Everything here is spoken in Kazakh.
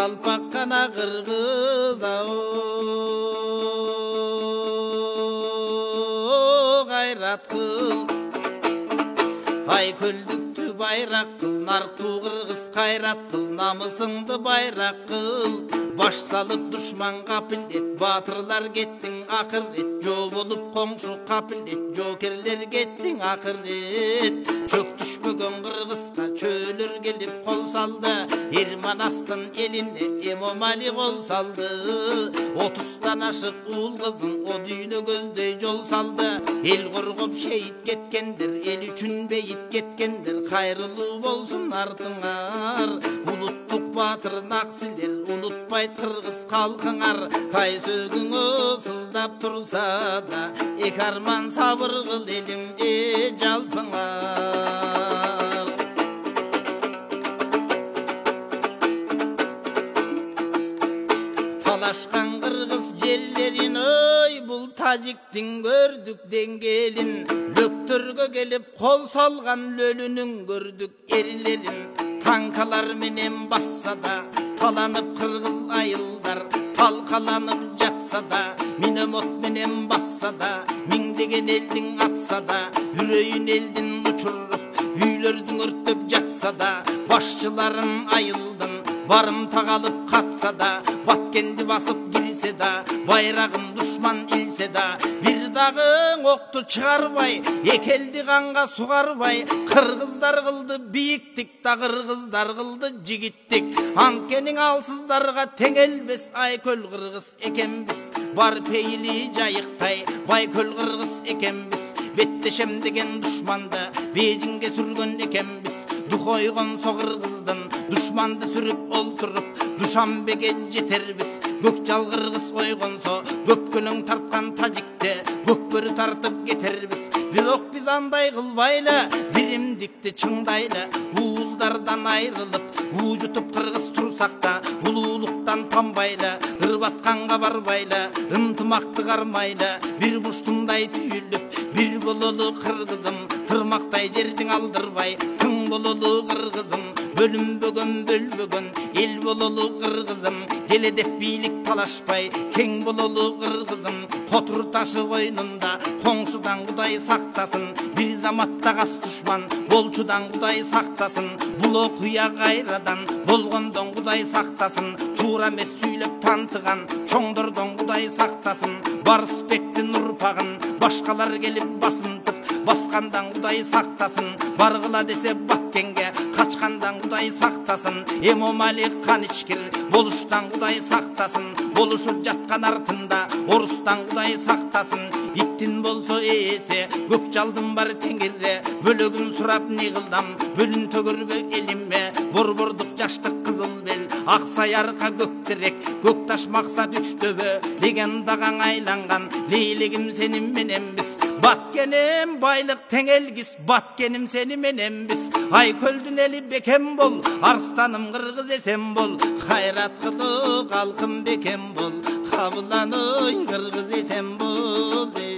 қалпақ қана қырғыз ау қайрат қыл ай көлдікті байрақ қыл нарықту қырғыз қайрат қыл намысыңды байрақ қыл баш салып дұшман қапыл ет батырлар кеттің ақыр ет жо болып қоңшы қапыл ет жокерлер кеттің ақыр ет чөк түшпеген қырғызға чөлір келіп қол салды Ерманастың еліне Эмомали қол салды 30-тан ашық уыл қызың о дүйні көздей жол салды ел қорғып шейіт кеткендер ел үшін бейіт кеткендер қайырлы болсын артыңар ұлттық батыр нақсілер ұнытпай қырғыз қалқыңар қай сөгіңі сыздап тұрса да ек арман сабыр қыл елім жалпыңар талашқан қырғыз жерлерін ой бұл тажиктің көрдік деңгелін бөктерге келіп қол салған лөлінің көрдік ерлерін танкалар менен басса да таланып қырғыз айылдар талқаланып жатса да миномет менен басса да миңдеген елдің атса да үрейін елдің ұшырып үйлердің өртеп жатса да басшыларын айылдың барымта қалып қатса да баткенді басып кирсе да байрағын дұшман илсе да бір дағың оқты шығарбай екелді қанға суғарбай қырғыздар қылды биіктік та қырғыздар қылды жігіттік анткенің алсыздарға теңелбес айкөл қырғыз екенбіз бар пейілі жайықтай байкөл қырғыз екенбіз беттешем деген дұшманды бейжіңге сүрген екенбіз дұқойған соқырғыздың дұшманды сүріп олтырып душанбеге жетербіз көкжал қырғыз ойғонсо көпкінің тартқан тажикте көкбөрі тартып кетербіз бирок біз андай қылбайлы биримдикти чыңдайлы уулдардан айрылып у жұтып қырғыз тұрсақ та улуулуктан танбайлы ырбатканга барбайлы ынтымақты қармайлы бір буштундай түйіліп бір бололу қырғызым тырмақтай жердің алдырбай тың бололу қырғызым бөлінбөгөн бөлбөгөн ел бололу қырғызым келе деп бийлик талашпай кең бололу қырғызым қотыр ташы қойнында қоңшыдан құдай сақтасын бір заматта қас дұшман болчудан құдай сақтасын бұл окуя қайрадан болғондон құдай сақтасын тура емес сүйлеп тантыған чоңдордон құдай сақтасын барысбектің ұрпағын башқалар келіп басынтып басқандан құдай сақтасын барғыла десе баткенге қачқандан құдай сақтасын Эмомали қан ичкир болуштан құдай сақтасын болушуп жатқан артында орыстан құдай сақтасын иттин болсо ээсе көкжалдын бар теңирре бөлөгүн сурап не кылдам бөлүн төгөрбө элиме борбордук жаштык кызыл бел ак саярка көктерек көкташ максат үчтөбө легендага айланган лейлегим сенин мененбиз баткеним байлык теңелгиз баткеним сени мененбиз айкөлдүн эли бекем бол арстаным кыргыз эсен бол кайрат кылып калкым бекем бол кабыланый кыргыз эсен бол